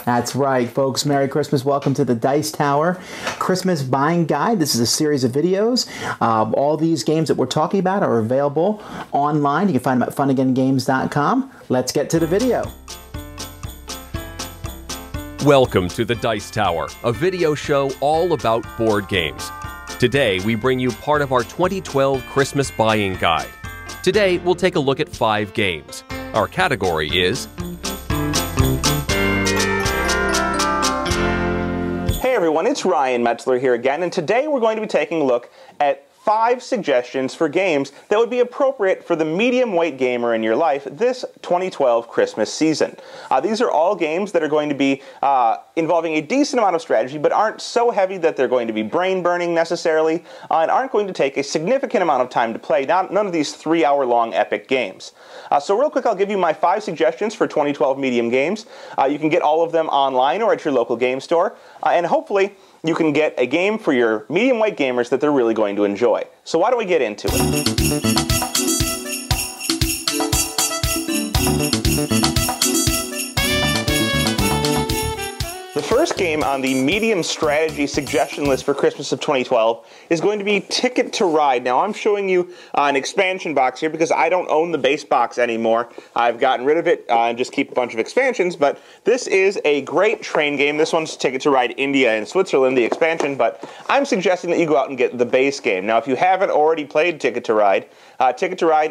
That's right, folks. Merry Christmas. Welcome to the Dice Tower Christmas Buying Guide. This is a series of videos. All these games that we're talking about are available online. You can find them at funagaingames.com. Let's get to the video. Welcome to the Dice Tower, a video show all about board games. Today, we bring you part of our 2012 Christmas Buying Guide. Today, we'll take a look at 5 games. Our category is... Hey everyone, it's Ryan Metzler here again, and today we're going to be taking a look at 5 suggestions for games that would be appropriate for the medium-weight gamer in your life this 2012 Christmas season. These are all games that are going to be involving a decent amount of strategy, but aren't so heavy that they're going to be brain-burning necessarily, and aren't going to take a significant amount of time to play. None of these 3-hour-long epic games. So real quick, I'll give you my 5 suggestions for 2012 medium games. You can get all of them online or at your local game store, and hopefully you can get a game for your medium-weight gamers that they're really going to enjoy. So why don't we get into it? The first game on the medium strategy suggestion list for Christmas of 2012 is going to be Ticket to Ride. Now I'm showing you an expansion box here because I don't own the base box anymore. I've gotten rid of it and just keep a bunch of expansions, but this is a great train game. This one's Ticket to Ride India and Switzerland, the expansion, but I'm suggesting that you go out and get the base game. Now if you haven't already played Ticket to Ride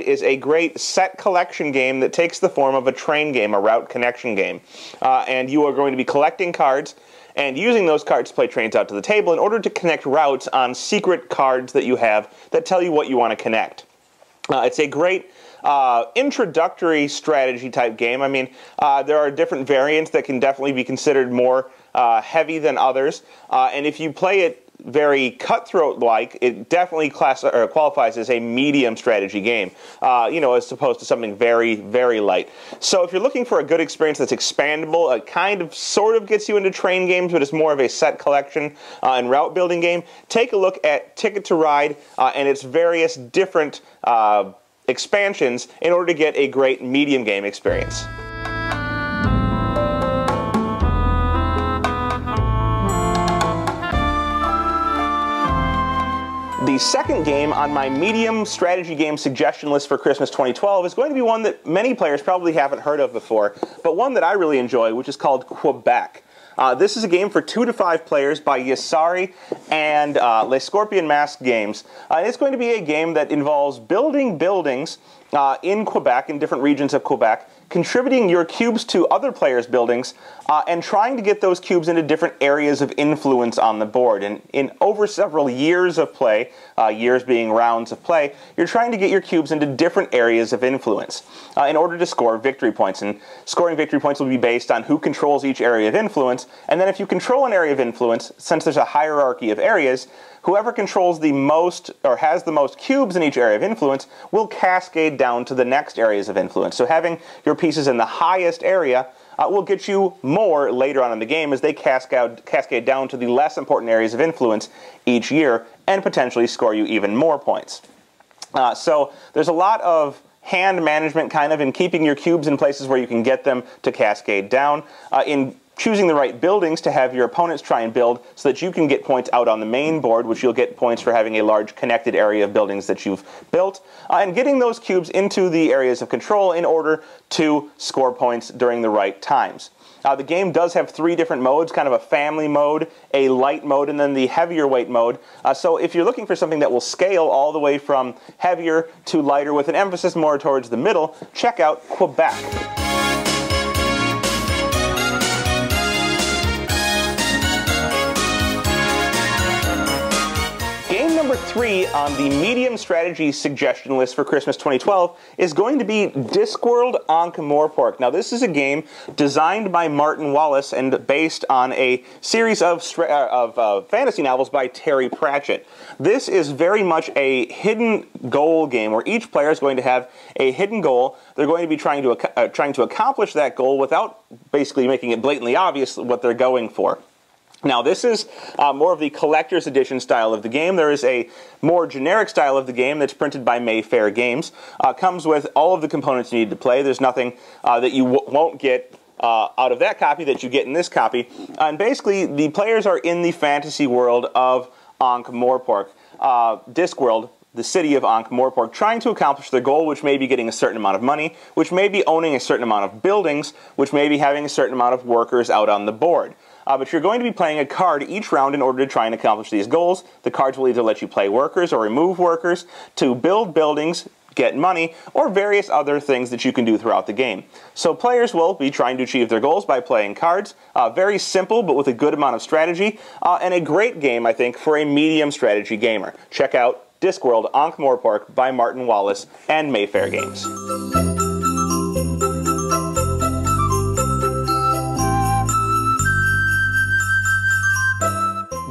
is a great set collection game that takes the form of a train game, a route connection game. And you are going to be collecting cards and using those cards to play trains out to the table in order to connect routes on secret cards that you have that tell you what you want to connect. It's a great introductory strategy type game. I mean, there are different variants that can definitely be considered more heavy than others, and if you play it very cutthroat-like, it definitely qualifies as a medium strategy game, as opposed to something very, very light. So if you're looking for a good experience that's expandable, it kind of sort of gets you into train games, but it's more of a set collection and route building game, take a look at Ticket to Ride and its various different expansions in order to get a great medium game experience. The second game on my medium strategy game suggestion list for Christmas 2012 is going to be one that many players probably haven't heard of before, but one that I really enjoy, which is called Quebec. This is a game for 2 to 5 players by Yasari and Les Scorpion Mask Games. It's going to be a game that involves building buildings in Quebec, in different regions of Quebec, contributing your cubes to other players' buildings, and trying to get those cubes into different areas of influence on the board. And in over several years of play, years being rounds of play, you're trying to get your cubes into different areas of influence in order to score victory points. And scoring victory points will be based on who controls each area of influence. And then if you control an area of influence, since there's a hierarchy of areas, whoever controls the most or has the most cubes in each area of influence will cascade down to the next areas of influence. So having your pieces in the highest area will get you more later on in the game as they cascade down to the less important areas of influence each year and potentially score you even more points. So there's a lot of hand management kind of in keeping your cubes in places where you can get them to cascade down, in choosing the right buildings to have your opponents try and build so that you can get points out on the main board, which you'll get points for having a large connected area of buildings that you've built, and getting those cubes into the areas of control in order to score points during the right times. The game does have 3 different modes, kind of a family mode, a light mode, and then the heavier weight mode. So if you're looking for something that will scale all the way from heavier to lighter with an emphasis more towards the middle, check out Quebec. Number 3 on the medium strategy suggestion list for Christmas 2012 is going to be Discworld Ankh-Morpork. Now this is a game designed by Martin Wallace and based on a series of fantasy novels by Terry Pratchett. This is very much a hidden goal game where each player is going to have a hidden goal. They're going to be trying to accomplish that goal without basically making it blatantly obvious what they're going for. Now this is more of the collector's edition style of the game. There is a more generic style of the game that's printed by Mayfair Games. Comes with all of the components you need to play. There's nothing that you won't get out of that copy that you get in this copy. And basically, the players are in the fantasy world of Ankh-Morpork, Discworld, the city of Ankh-Morpork, trying to accomplish their goal, which may be getting a certain amount of money, which may be owning a certain amount of buildings, which may be having a certain amount of workers out on the board. But you're going to be playing a card each round in order to try and accomplish these goals. The cards will either let you play workers or remove workers to build buildings, get money, or various other things that you can do throughout the game. So players will be trying to achieve their goals by playing cards. Very simple, but with a good amount of strategy, and a great game, I think, for a medium strategy gamer. Check out Discworld Ankh-Morpork by Martin Wallace and Mayfair Games.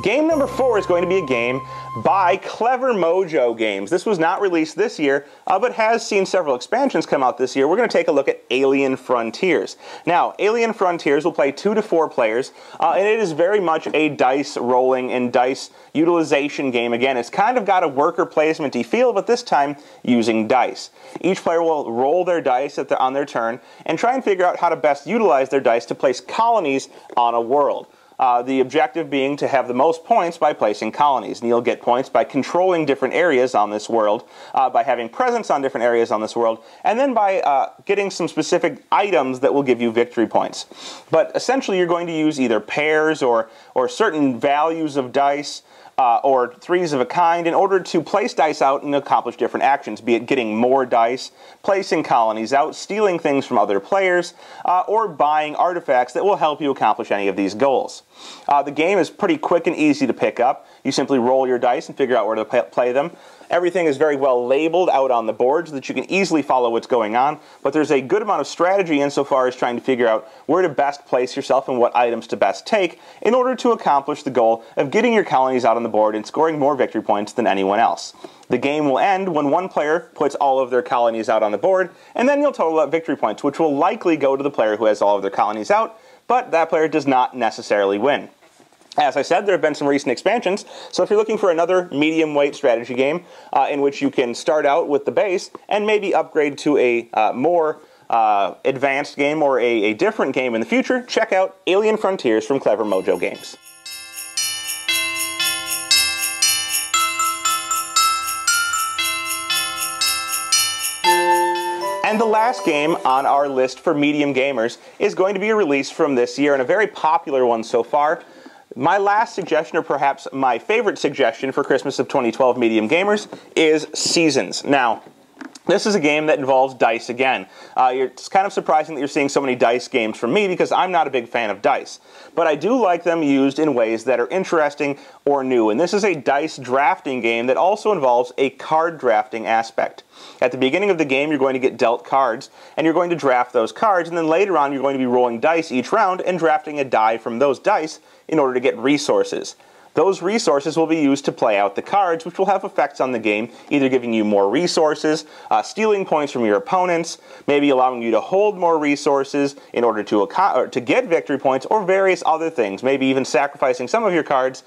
Game number 4 is going to be a game by Clever Mojo Games. This was not released this year, but has seen several expansions come out this year. We're going to take a look at Alien Frontiers. Now, Alien Frontiers will play 2 to 4 players, and it is very much a dice rolling and dice utilization game. Again, it's kind of got a worker placement-y feel, but this time using dice. Each player will roll their dice on their turn and try and figure out how to best utilize their dice to place colonies on a world. The objective being to have the most points by placing colonies. And you'll get points by controlling different areas on this world, by having presence on different areas on this world, and then by getting some specific items that will give you victory points. But essentially you're going to use either pairs or certain values of dice, or threes of a kind in order to place dice out and accomplish different actions, be it getting more dice, placing colonies out, stealing things from other players, or buying artifacts that will help you accomplish any of these goals. The game is pretty quick and easy to pick up. You simply roll your dice and figure out where to play them. Everything is very well labeled out on the board so that you can easily follow what's going on, but there's a good amount of strategy insofar as trying to figure out where to best place yourself and what items to best take in order to accomplish the goal of getting your colonies out on the board and scoring more victory points than anyone else. The game will end when one player puts all of their colonies out on the board, and then you'll total up victory points, which will likely go to the player who has all of their colonies out, but that player does not necessarily win. As I said, there have been some recent expansions, so if you're looking for another medium-weight strategy game in which you can start out with the base and maybe upgrade to a more advanced game or a different game in the future, check out Alien Frontiers from Clever Mojo Games. And the last game on our list for medium gamers is going to be a release from this year, and a very popular one so far. My last suggestion, or perhaps my favorite suggestion for Christmas of 2012 medium gamers, is Seasons. Now, this is a game that involves dice again. It's kind of surprising that you're seeing so many dice games from me because I'm not a big fan of dice. But I do like them used in ways that are interesting or new. And this is a dice drafting game that also involves a card drafting aspect. At the beginning of the game, you're going to get dealt cards, and you're going to draft those cards, and then later on you're going to be rolling dice each round and drafting a die from those dice in order to get resources. Those resources will be used to play out the cards, which will have effects on the game, either giving you more resources, stealing points from your opponents, maybe allowing you to hold more resources in order to get victory points, or various other things, maybe even sacrificing some of your cards,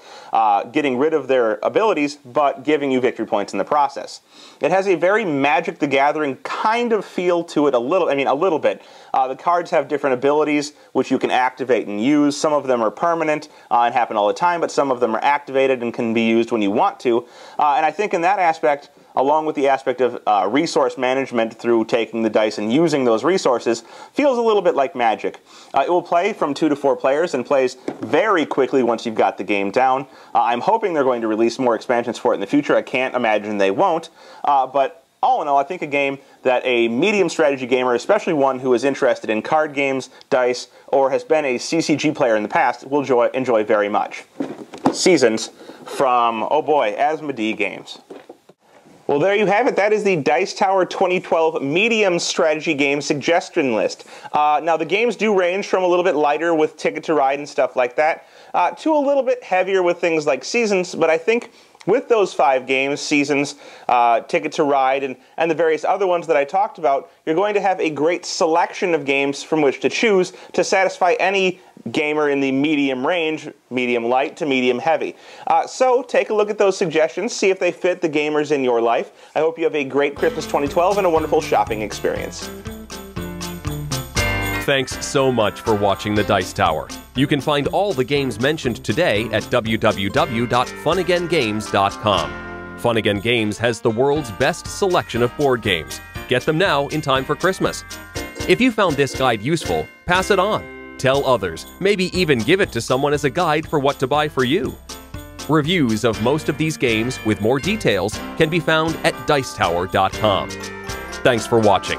getting rid of their abilities, but giving you victory points in the process. It has a very Magic the Gathering kind of feel to it, a little bit. The cards have different abilities which you can activate and use. Some of them are permanent and happen all the time, but some of them are activated and can be used when you want to. And I think in that aspect, along with the aspect of resource management through taking the dice and using those resources, feels a little bit like Magic. It will play from 2 to 4 players and plays very quickly once you've got the game down. I'm hoping they're going to release more expansions for it in the future. I can't imagine they won't. But all in all, I think a game that a medium strategy gamer, especially one who is interested in card games, dice, or has been a CCG player in the past, will enjoy very much. Seasons from, oh boy, Asmodee Games. Well, there you have it. That is the Dice Tower 2012 medium strategy game suggestion list. Now, the games do range from a little bit lighter with Ticket to Ride and stuff like that, to a little bit heavier with things like Seasons, but I think with those 5 games, Seasons, Ticket to Ride, and the various other ones that I talked about, you're going to have a great selection of games from which to choose to satisfy any gamer in the medium range, medium light to medium heavy. So take a look at those suggestions, see if they fit the gamers in your life. I hope you have a great Christmas 2012 and a wonderful shopping experience. Thanks so much for watching the Dice Tower. You can find all the games mentioned today at www.funagaingames.com. Fun Again Games has the world's best selection of board games. Get them now in time for Christmas. If you found this guide useful, pass it on. Tell others, maybe even give it to someone as a guide for what to buy for you. Reviews of most of these games with more details can be found at Dicetower.com. Thanks for watching.